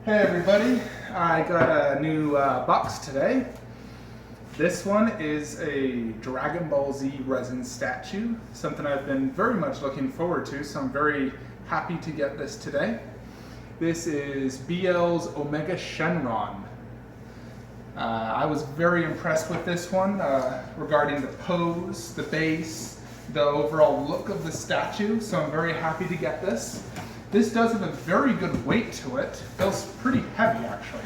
Hey everybody, I got a new box today. This one is a Dragon Ball Z resin statue, something I've been very much looking forward to, so I'm very happy to get this today. This is BL's Omega Shenron. I was very impressed with this one regarding the pose, the base, the overall look of the statue, so I'm very happy to get this. This does have a very good weight to it. Feels pretty heavy, actually.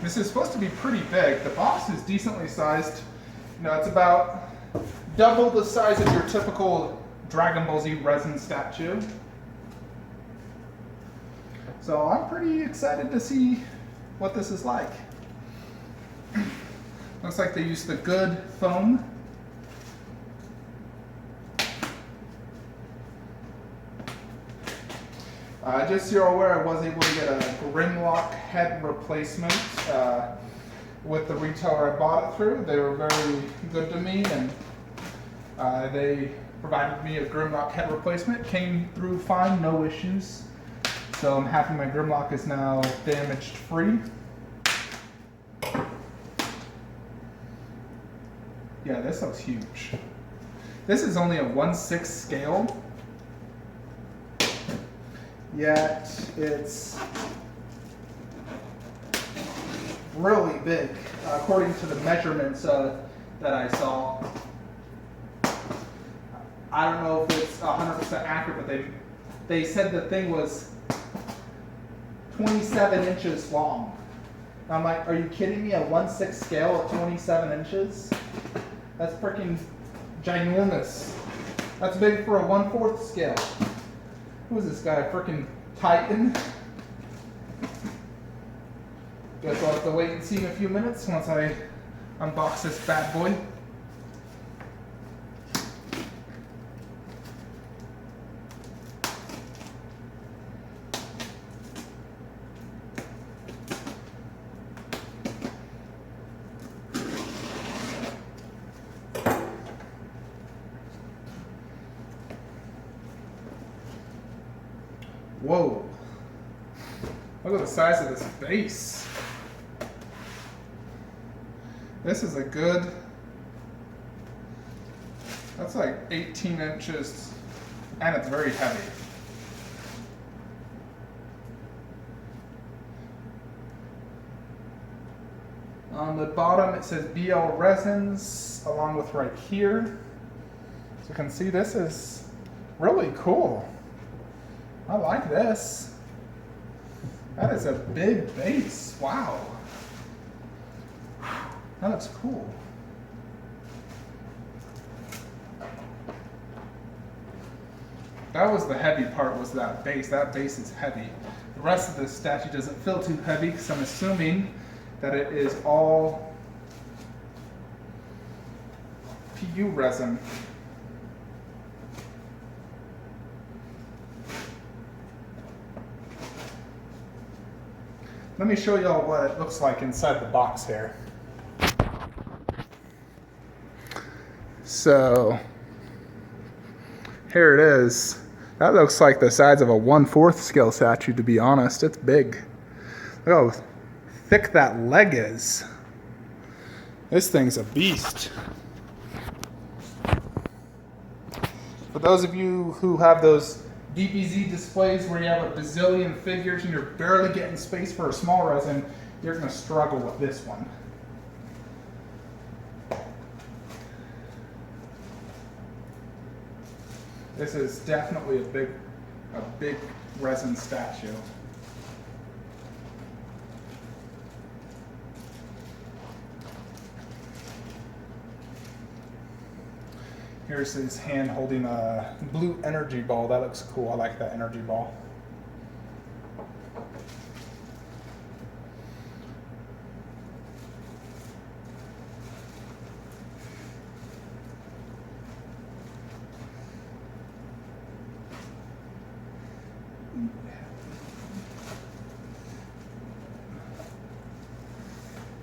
This is supposed to be pretty big. The box is decently sized. You know, it's about double the size of your typical Dragon Ball Z resin statue. So I'm pretty excited to see what this is like. Looks like they used the good foam. Just so you're aware, I was able to get a Grimlock head replacement with the retailer I bought it through. They were very good to me, and they provided me a Grimlock head replacement. Came through fine, no issues. So I'm happy my Grimlock is now damaged free. Yeah, this looks huge. This is only a 1/6 scale. Yet it's really big, according to the measurements that I saw. I don't know if it's 100% accurate, but they said the thing was 27 inches long. I'm like, are you kidding me? A 1/6 scale of 27 inches? That's freaking ginormous. That's big for a 1/4 scale. Who is this guy? Frickin' Titan? Guess I'll have to wait and see in a few minutes once I unbox this bad boy. Whoa. Look at the size of this base. This is a good, that's like 18 inches, and it's very heavy. On the bottom it says BL Resins, along with right here. So you can see this is really cool. I like this. That is a big base. Wow. That looks cool. That was the heavy part, was that base. That base is heavy. The rest of the statue doesn't feel too heavy because I'm assuming that it is all PU resin. Let me show you all what it looks like inside the box here. So, here it is. That looks like the size of a 1/4 scale statue, to be honest. It's big. Look how thick that leg is. This thing's a beast. For those of you who have those DBZ displays where you have a bazillion figures and you're barely getting space for a small resin, you're going to struggle with this one. This is definitely a big resin statue. Here's his hand holding a blue energy ball. That looks cool. I like that energy ball.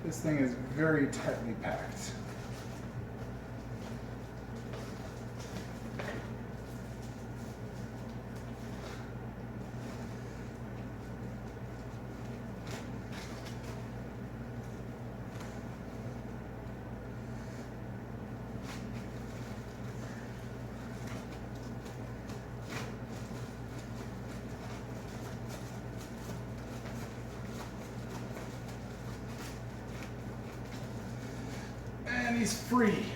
This thing is very tightly packed. he's free.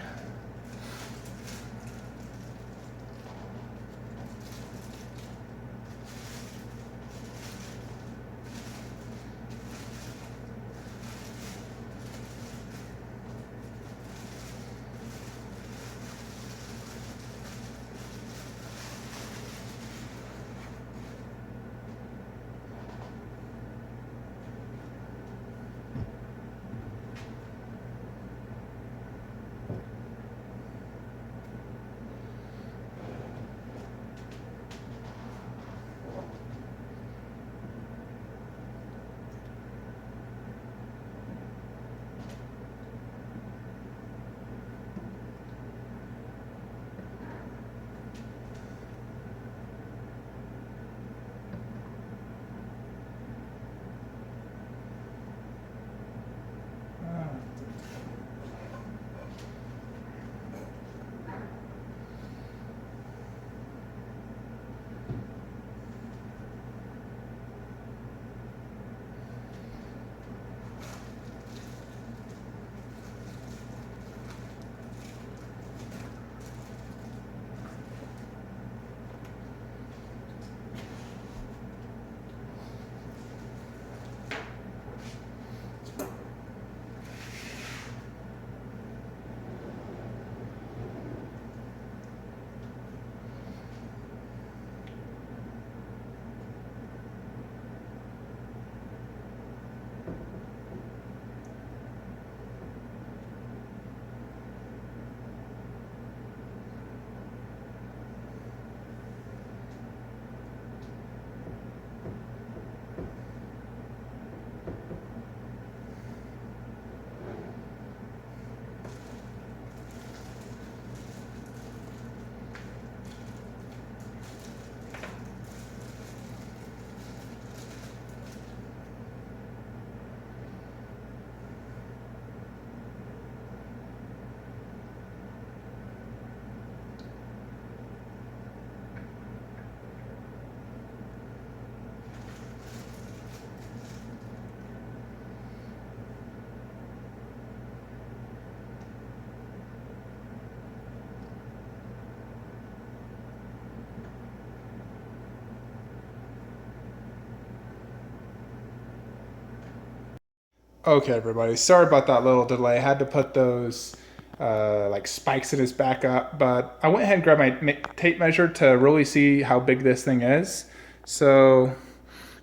Okay, everybody. Sorry about that little delay. I had to put those like spikes in his back up, but I went ahead and grabbed my tape measure to really see how big this thing is. So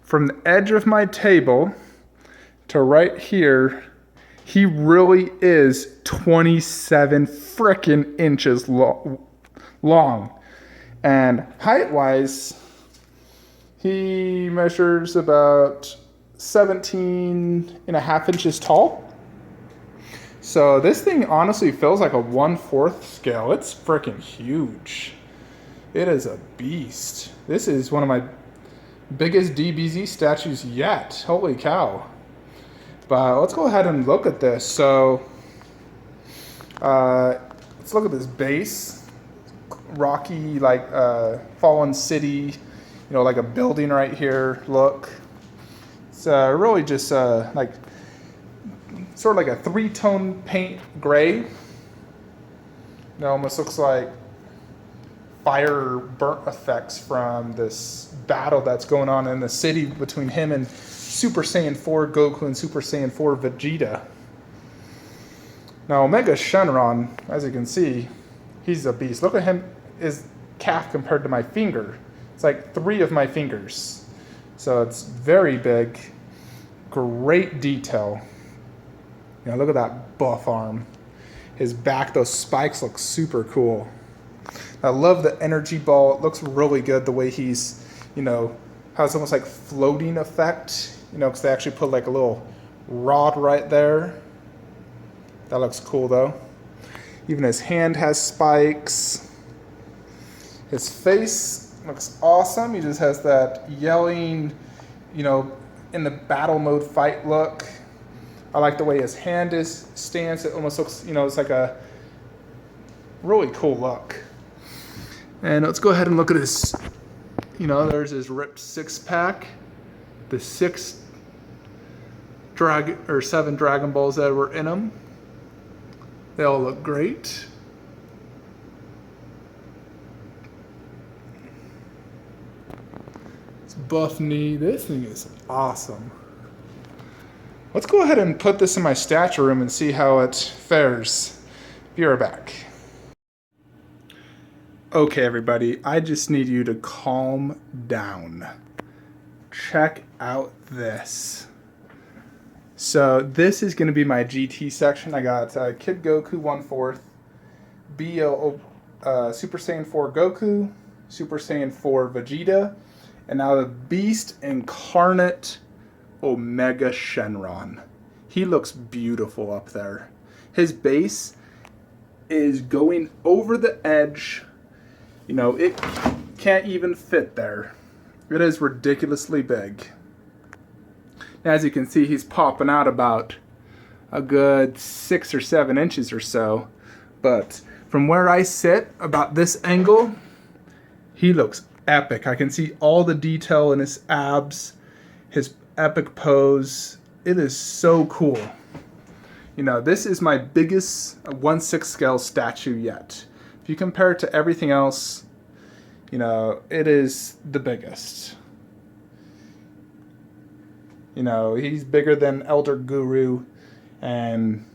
from the edge of my table to right here, he really is 27 frickin' inches long. And height-wise, he measures about 17 and a half inches tall. So this thing honestly feels like a 1/4 scale. It's freaking huge. It is a beast. This is one of my biggest DBZ statues yet. Holy cow. But let's go ahead and look at this. So let's look at this base. Rocky, like fallen city, you know, like a building right here look. It's really just like sort of like a 3-tone paint gray. It almost looks like fire burnt effects from this battle that's going on in the city between him and Super Saiyan 4 Goku and Super Saiyan 4 Vegeta. Now Omega Shenron, as you can see, he's a beast. Look at him, his calf compared to my finger. It's like 3 of my fingers. So it's very big, great detail. You know, look at that buff arm. His back, those spikes look super cool. I love the energy ball. It looks really good the way he's, you know, has almost like floating effect, you know, because they actually put like a little rod right there. That looks cool though. Even his hand has spikes. His face looks awesome. He just has that yelling, you know, in the battle mode fight look. I like the way his hand stands. It almost looks, you know, it's like a really cool look. And let's go ahead and look at his, you know, there's his ripped 6-pack. The 7 Dragon Balls that were in him. They all look great. This buff knee, this thing is awesome. Let's go ahead and put this in my statue room and see how it fares. Be right back. Okay, everybody, I just need you to calm down. Check out this. So this is going to be my GT section. I got Kid Goku 1/4, BL Super Saiyan 4 Goku, Super Saiyan 4 Vegeta, and now the Beast Incarnate Omega Shenron. He looks beautiful up there. His base is going over the edge. You know, it can't even fit there. It is ridiculously big. As you can see, he's popping out about a good 6 or 7 inches or so. But from where I sit, about this angle, he looks epic. I can see all the detail in his abs, his epic pose. It is so cool. You know, this is my biggest 1/6 scale statue yet. If you compare it to everything else, you know, it is the biggest. You know, he's bigger than Elder Guru, and,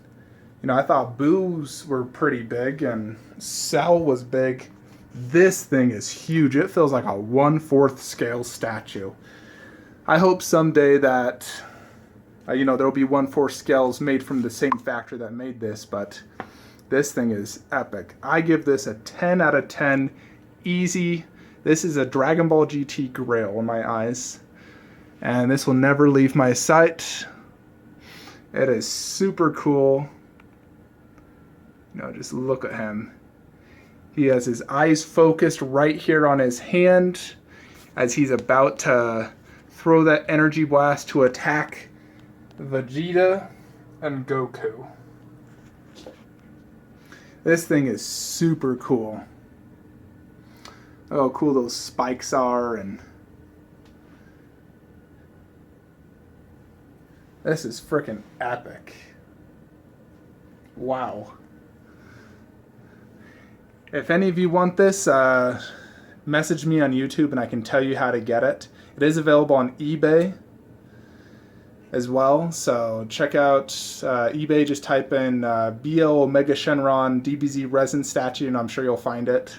you know, I thought Boo's were pretty big, and Cell was big. This thing is huge. It feels like a 1/4 scale statue. I hope someday that, you know, there'll be 1/4 scales made from the same factory that made this, but this thing is epic. I give this a 10 out of 10. Easy. This is a Dragon Ball GT grail in my eyes. And this will never leave my sight. It is super cool. You know, just look at him. He has his eyes focused right here on his hand as he's about to throw that energy blast to attack Vegeta and Goku. This thing is super cool. Oh, how cool those spikes are, and this is freaking epic. Wow. If any of you want this, message me on YouTube and I can tell you how to get it. It is available on eBay as well, so check out eBay. Just type in BL Omega Shenron DBZ resin statue and I'm sure you'll find it.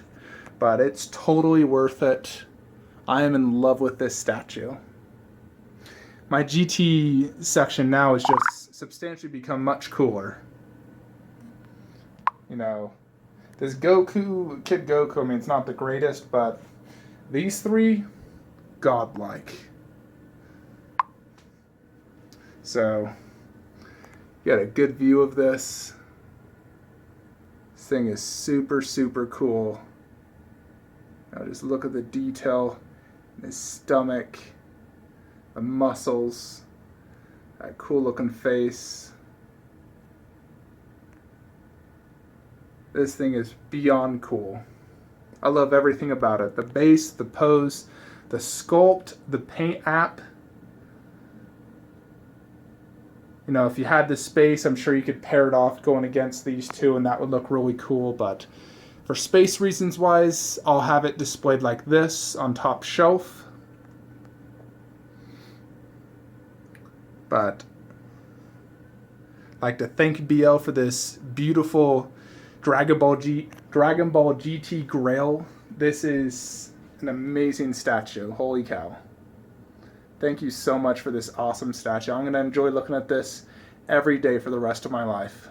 But it's totally worth it. I am in love with this statue. My GT section now has just substantially become much cooler. You know, this Goku, Kid Goku, I mean, it's not the greatest, but these three, godlike. So, you got a good view of this. This thing is super, super cool. Now just look at the detail in his stomach, the muscles, that cool looking face. This thing is beyond cool. I love everything about it. The base, the pose, the sculpt, the paint app. You know, if you had the space, I'm sure you could pair it off going against these two and that would look really cool, but for space reasons wise, I'll have it displayed like this on top shelf. But I'd like to thank BL for this beautiful Dragon Ball GT Grail. This is an amazing statue. Holy cow. Thank you so much for this awesome statue. I'm going to enjoy looking at this every day for the rest of my life.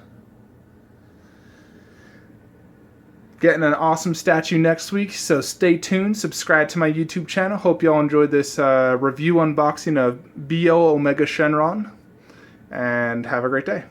Getting an awesome statue next week, so stay tuned. Subscribe to my YouTube channel. Hope you all enjoyed this review unboxing of BL Omega Shenron. And have a great day.